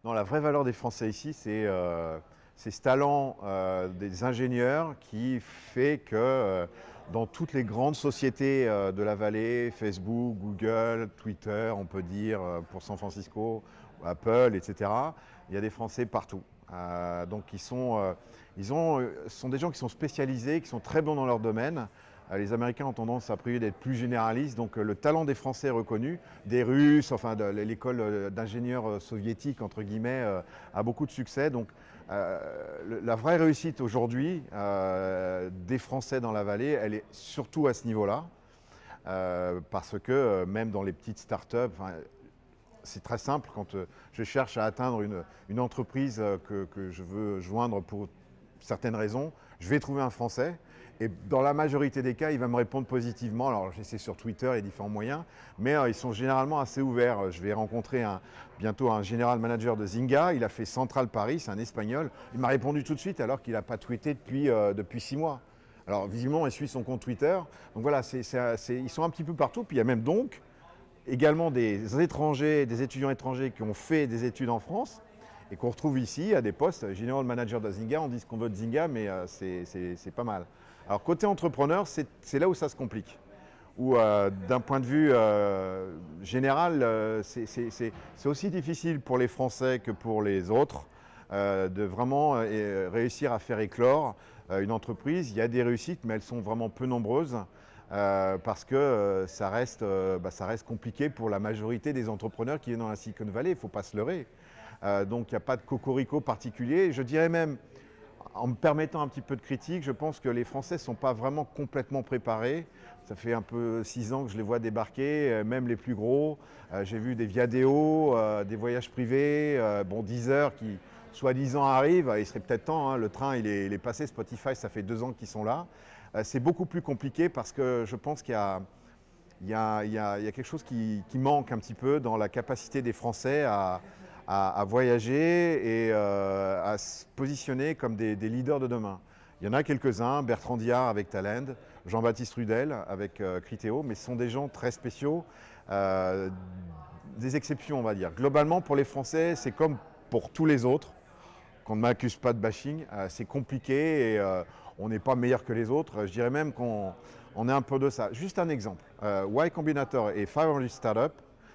Non, la vraie valeur des Français ici, c'est ce talent des ingénieurs qui fait que dans toutes les grandes sociétés de la vallée, Facebook, Google, Twitter, on peut dire pour San Francisco, Apple, etc., il y a des Français partout. Donc sont des gens qui sont spécialisés, qui sont très bons dans leur domaine. Les Américains ont tendance à prier d'être plus généralistes, donc le talent des Français est reconnu, des Russes, enfin de l'école d'ingénieurs soviétique, entre guillemets, a beaucoup de succès. Donc la vraie réussite aujourd'hui des Français dans la vallée, elle est surtout à ce niveau-là, parce que même dans les petites startups, c'est très simple, quand je cherche à atteindre une entreprise que je veux joindre pour certaines raisons, je vais trouver un Français. Et dans la majorité des cas, il va me répondre positivement. Alors j'essaie sur Twitter et différents moyens, mais ils sont généralement assez ouverts. Je vais rencontrer bientôt un général manager de Zynga. Il a fait Central Paris, c'est un Espagnol. Il m'a répondu tout de suite alors qu'il n'a pas tweeté depuis 6 mois. Alors visiblement, il suit son compte Twitter. Donc voilà, ils sont un petit peu partout. Puis il y a même donc également des étrangers, des étudiants étrangers qui ont fait des études en France et qu'on retrouve ici à des postes. Général manager de Zynga, on dit ce qu'on veut de Zynga, mais c'est pas mal. Alors côté entrepreneur, c'est là où ça se complique. Où d'un point de vue général, c'est aussi difficile pour les Français que pour les autres de vraiment réussir à faire éclore une entreprise. Il y a des réussites, mais elles sont vraiment peu nombreuses. Parce que ça reste compliqué pour la majorité des entrepreneurs qui viennent dans la Silicon Valley, il ne faut pas se leurrer. Donc il n'y a pas de cocorico particulier. Je dirais même, en me permettant un petit peu de critique, je pense que les Français ne sont pas vraiment complètement préparés. Ça fait un peu 6 ans que je les vois débarquer, même les plus gros. J'ai vu des Viadeo, des voyages privés, bon, Deezer qui soi-disant arrive. Il serait peut-être temps, hein, le train il est passé, Spotify ça fait 2 ans qu'ils sont là. C'est beaucoup plus compliqué parce que je pense qu'il y a quelque chose qui manque un petit peu dans la capacité des Français à voyager et à se positionner comme des leaders de demain. Il y en a quelques-uns, Bertrand Diard avec Talend, Jean-Baptiste Rudel avec Criteo, mais ce sont des gens très spéciaux, des exceptions on va dire. Globalement pour les Français, c'est comme pour tous les autres, qu'on ne m'accuse pas de bashing, c'est compliqué et on n'est pas meilleur que les autres. Je dirais même qu'on est un peu de ça. Juste un exemple, Y Combinator et 500 Startup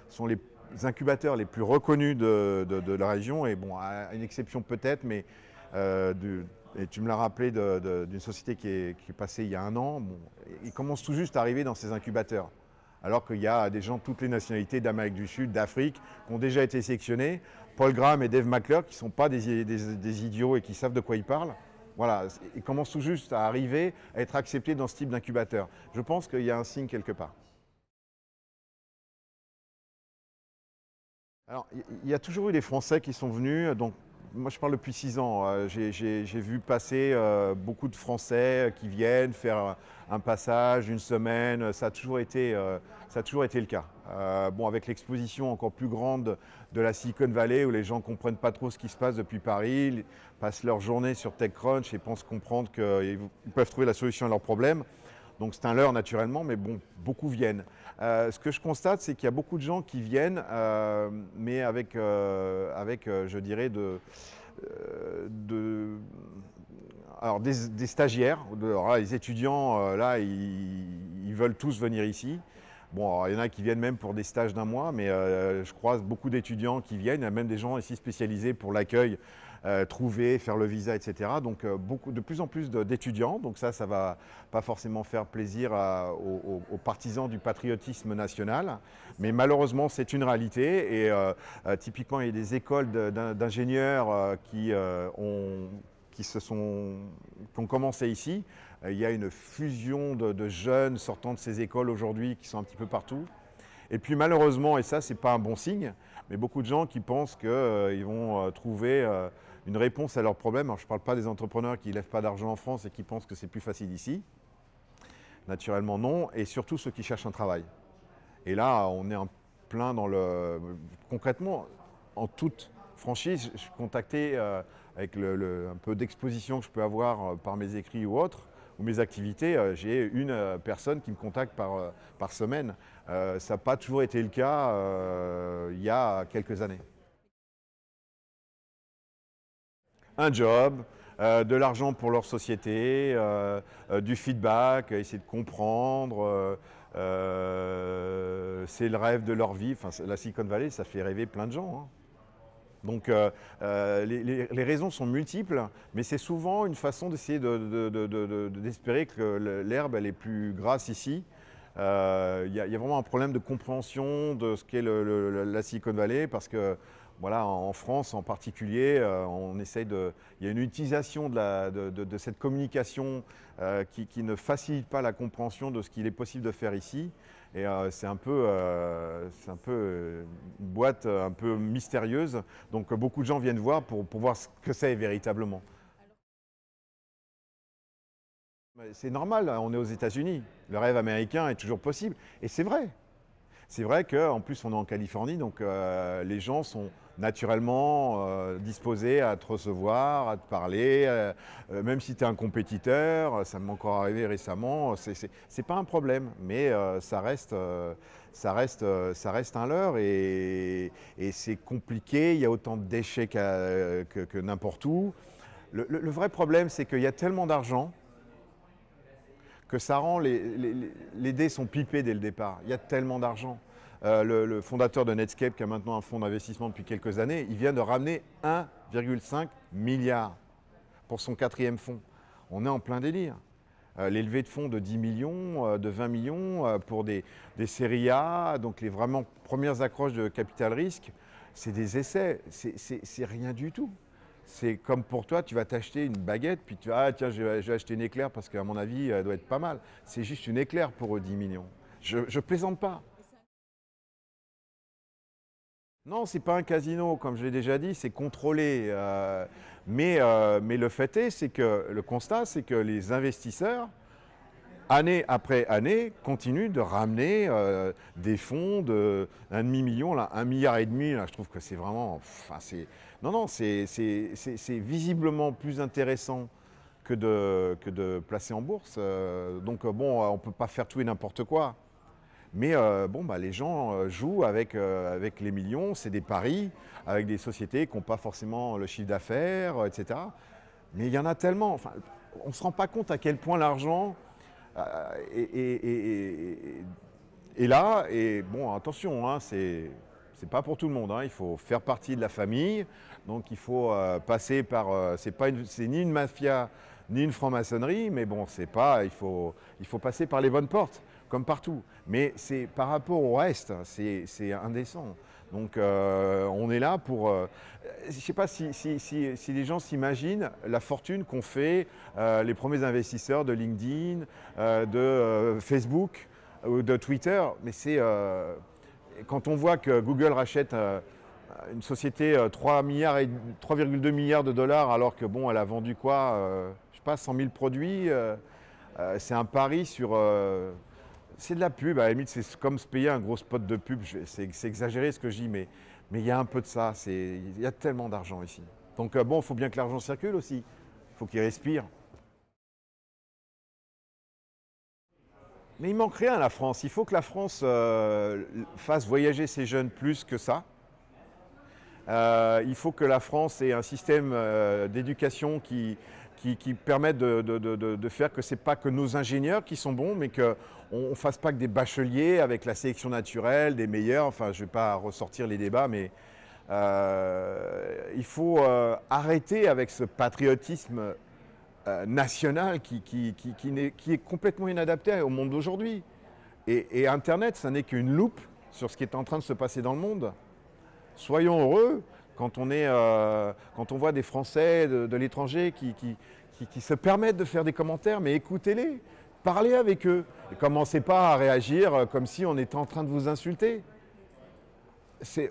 sont les incubateurs les plus reconnus de la région, et bon, à une exception peut-être, mais et tu me l'as rappelé d'une société qui est passée il y a 1 an, bon, ils commencent tout juste à arriver dans ces incubateurs. Alors qu'il y a des gens de toutes les nationalités d'Amérique du Sud, d'Afrique, qui ont déjà été sélectionnés. Paul Graham et Dave McClure, qui ne sont pas des idiots et qui savent de quoi ils parlent. Voilà, ils commencent tout juste à arriver à être acceptés dans ce type d'incubateur. Je pense qu'il y a un signe quelque part. Alors, il y a toujours eu des Français qui sont venus, donc moi je parle depuis 6 ans. J'ai vu passer beaucoup de Français qui viennent faire un passage, une semaine, ça a toujours été le cas. Bon, avec l'exposition encore plus grande de la Silicon Valley, où les gens ne comprennent pas trop ce qui se passe depuis Paris, ils passent leur journée sur TechCrunch et pensent comprendre qu'ils peuvent trouver la solution à leurs problèmes. Donc c'est un leurre naturellement, mais bon, beaucoup viennent. Ce que je constate, c'est qu'il y a beaucoup de gens qui viennent, mais avec je dirais, alors des stagiaires. Alors là, les étudiants, là, ils veulent tous venir ici. Bon, alors, il y en a qui viennent même pour des stages d'un mois, mais je croise beaucoup d'étudiants qui viennent. Il y a même des gens ici spécialisés pour l'accueil, trouver, faire le visa, etc. Donc de plus en plus d'étudiants. Donc ça va pas forcément faire plaisir aux partisans du patriotisme national. Mais malheureusement, c'est une réalité. Et typiquement, il y a des écoles d'ingénieurs qui ont commencé ici. Il y a une fusion de jeunes sortant de ces écoles aujourd'hui qui sont un petit peu partout. Et puis malheureusement, et ça c'est pas un bon signe, mais beaucoup de gens qui pensent qu'ils vont trouver une réponse à leurs problèmes. Alors je ne parle pas des entrepreneurs qui ne lèvent pas d'argent en France et qui pensent que c'est plus facile ici. Naturellement non, et surtout ceux qui cherchent un travail. Et là, on est en plein dans le... Concrètement, en toute franchise, je suis contacté avec un peu d'exposition que je peux avoir par mes écrits ou autres, ou mes activités. J'ai une personne qui me contacte par semaine. Ça n'a pas toujours été le cas il y a quelques années. Un job, de l'argent pour leur société, du feedback, essayer de comprendre. C'est le rêve de leur vie. Enfin, la Silicon Valley, ça fait rêver plein de gens, hein. Donc les raisons sont multiples, mais c'est souvent une façon d'essayer d'espérer que l'herbe elle est plus grasse ici. Il y a vraiment un problème de compréhension de ce qu'est la Silicon Valley, parce que voilà, en France en particulier, il y a une utilisation de cette communication qui ne facilite pas la compréhension de ce qu'il est possible de faire ici. Et c'est un peu une boîte un peu mystérieuse. Donc beaucoup de gens viennent voir pour voir ce que c'est véritablement. C'est normal, on est aux États-Unis. Le rêve américain est toujours possible. Et c'est vrai. C'est vrai qu'en plus on est en Californie, donc les gens sont naturellement disposés à te recevoir, à te parler, même si tu es un compétiteur, ça m'est encore arrivé récemment, c'est pas un problème, mais ça reste un leurre et c'est compliqué, il y a autant de déchets que n'importe où. Le vrai problème, c'est qu'il y a tellement d'argent que ça rend les dés sont pipés dès le départ. Il y a tellement d'argent. Le fondateur de Netscape, qui a maintenant un fonds d'investissement depuis quelques années, il vient de ramener 1,5 milliard pour son 4e fonds. On est en plein délire. Les levées de fonds de 10 millions, de 20 millions pour des séries A, donc les vraiment premières accroches de capital risque, c'est des essais, c'est rien du tout. C'est comme pour toi, tu vas t'acheter une baguette, puis tu vas, ah tiens, je vais acheter une éclair parce qu'à mon avis, elle doit être pas mal. C'est juste une éclair pour eux, 10 millions. Je plaisante pas. Non, c'est pas un casino, comme je l'ai déjà dit, c'est contrôlé. Mais le fait est, c'est que le constat, c'est que les investisseurs, année après année, continuent de ramener des fonds de 1,5 million, là, 1,5 milliard, là, je trouve que c'est vraiment... Enfin, non, c'est visiblement plus intéressant que de placer en bourse. Donc bon, on ne peut pas faire tout et n'importe quoi. Mais bon, bah, les gens jouent avec les millions, c'est des paris, avec des sociétés qui n'ont pas forcément le chiffre d'affaires, etc. Mais il y en a tellement. Enfin, on ne se rend pas compte à quel point l'argent est là. Et bon, attention, hein, c'est pas pour tout le monde, hein. Il faut faire partie de la famille. Donc il faut passer par... c'est ni une mafia, ni une franc-maçonnerie, mais bon, il faut passer par les bonnes portes, comme partout. Mais c'est par rapport au reste, c'est indécent. Donc on est là pour... je ne sais pas si les gens s'imaginent la fortune qu'ont fait les premiers investisseurs de LinkedIn, de Facebook ou de Twitter. Mais c'est... quand on voit que Google rachète une société 3,2 milliards de dollars alors que bon, elle a vendu quoi, je sais pas, 100 000 produits, c'est un pari sur... c'est de la pub, à la limite, c'est comme se payer un gros spot de pub. C'est exagéré ce que je dis, mais il y a un peu de ça. Il y a tellement d'argent ici. Donc bon, il faut bien que l'argent circule aussi. Il faut qu'il respire. Mais il manque rien à la France. Il faut que la France fasse voyager ses jeunes plus que ça. Il faut que la France ait un système d'éducation qui qui permettent de faire que ce n'est pas que nos ingénieurs qui sont bons, mais qu'on ne fasse pas que des bacheliers avec la sélection naturelle, des meilleurs. Enfin, je ne vais pas ressortir les débats, mais il faut arrêter avec ce patriotisme national qui est complètement inadapté au monde d'aujourd'hui. Et Internet, ça n'est qu'une loupe sur ce qui est en train de se passer dans le monde. Soyons heureux quand on voit des Français de l'étranger qui se permettent de faire des commentaires, mais écoutez-les, parlez avec eux. Et commencez pas à réagir comme si on était en train de vous insulter.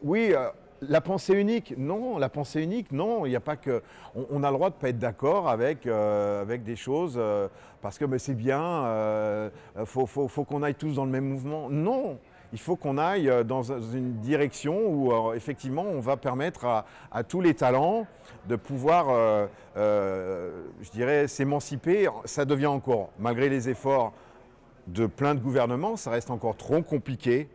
Oui, la pensée unique, non. La pensée unique, non. Il n'y a pas que. On a le droit de ne pas être d'accord avec des choses parce que c'est bien, faut qu'on aille tous dans le même mouvement. Non. Il faut qu'on aille dans une direction où effectivement on va permettre à tous les talents de pouvoir, je dirais, s'émanciper. Ça devient encore, malgré les efforts de plein de gouvernements, ça reste encore trop compliqué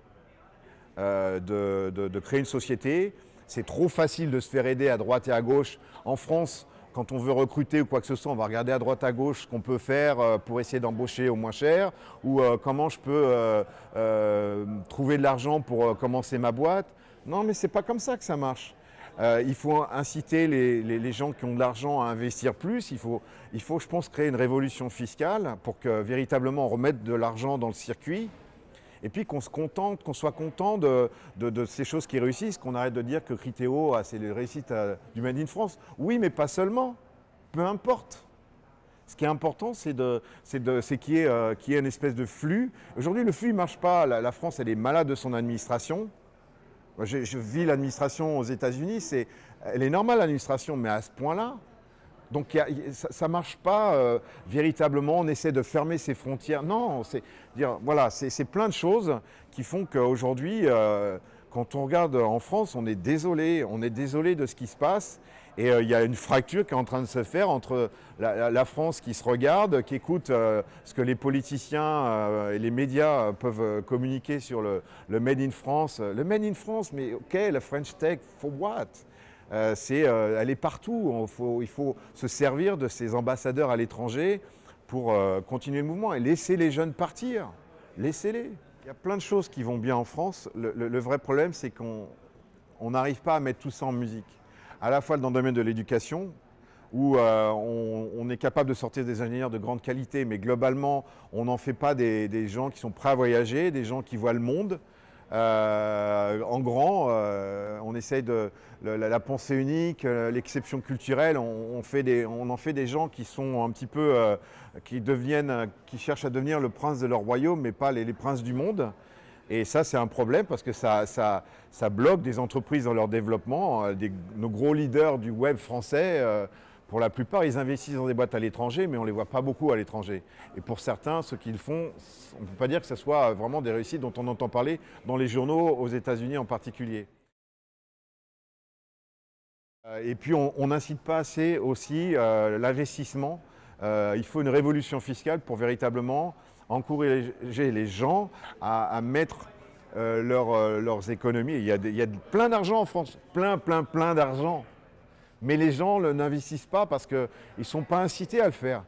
de créer une société. C'est trop facile de se faire aider à droite et à gauche. En France, quand on veut recruter ou quoi que ce soit, on va regarder à droite à gauche ce qu'on peut faire pour essayer d'embaucher au moins cher ou comment je peux trouver de l'argent pour commencer ma boîte. Non, mais ce n'est pas comme ça que ça marche. Il faut inciter les gens qui ont de l'argent à investir plus. Il faut, je pense, créer une révolution fiscale pour que véritablement on remette de l'argent dans le circuit. Et puis qu'on soit content de ces choses qui réussissent, qu'on arrête de dire que Criteo, c'est les réussites du Made in France. Oui, mais pas seulement. Peu importe. Ce qui est important, c'est qu'il y ait une espèce de flux. Aujourd'hui, le flux ne marche pas. La France, elle est malade de son administration. Moi, je vis l'administration aux États-Unis. Elle est normale, l'administration, mais à ce point-là. Donc ça ne marche pas véritablement, on essaie de fermer ses frontières. Non, c'est plein de choses qui font qu'aujourd'hui, quand on regarde en France, on est désolé de ce qui se passe. Et il y a une fracture qui est en train de se faire entre la France qui se regarde, qui écoute ce que les politiciens et les médias peuvent communiquer sur le Made in France. Le Made in France, mais ok, la French Tech, for what? Elle est partout. Il faut se servir de ces ambassadeurs à l'étranger pour continuer le mouvement et laisser les jeunes partir. Laissez-les. Il y a plein de choses qui vont bien en France. Le vrai problème, c'est qu'on n'arrive pas à mettre tout ça en musique. À la fois dans le domaine de l'éducation, où on est capable de sortir des ingénieurs de grande qualité, mais globalement, on n'en fait pas des gens qui sont prêts à voyager, des gens qui voient le monde. En grand, on essaye la pensée unique, l'exception culturelle, on en fait des gens qui sont un petit peu, qui cherchent à devenir le prince de leur royaume, mais pas les princes du monde. Et ça, c'est un problème parce que ça bloque des entreprises dans leur développement. Nos gros leaders du web français, pour la plupart, ils investissent dans des boîtes à l'étranger, mais on ne les voit pas beaucoup à l'étranger. Et pour certains, ce qu'ils font, on ne peut pas dire que ce soit vraiment des réussites dont on entend parler dans les journaux, aux États-Unis en particulier. Et puis, on n'incite pas assez aussi l'investissement. Il faut une révolution fiscale pour véritablement encourager les gens à mettre leurs économies. Il y a plein d'argent en France, plein d'argent. Mais les gens n'investissent pas parce qu'ils ne sont pas incités à le faire.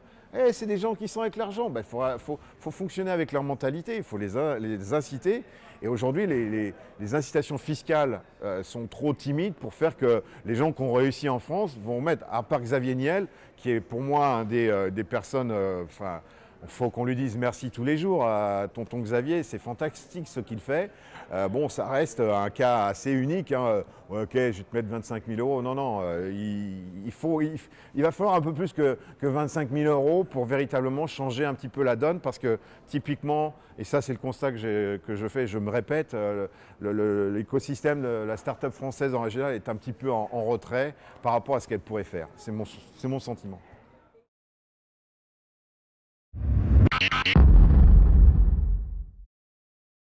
C'est des gens qui sont avec l'argent. Il faut fonctionner avec leur mentalité, il faut les inciter. Et aujourd'hui, les incitations fiscales sont trop timides pour faire que les gens qui ont réussi en France vont mettre, à part Xavier Niel, qui est pour moi un des personnes... il faut qu'on lui dise merci tous les jours à tonton Xavier, c'est fantastique ce qu'il fait. Bon, ça reste un cas assez unique. Hein. Ok, je vais te mettre 25 000 €. Non, il va falloir un peu plus que 25 000 € pour véritablement changer un petit peu la donne parce que typiquement, et ça c'est le constat que je fais, je me répète, l'écosystème de la start-up française en général est un petit peu en retrait par rapport à ce qu'elle pourrait faire. C'est mon sentiment.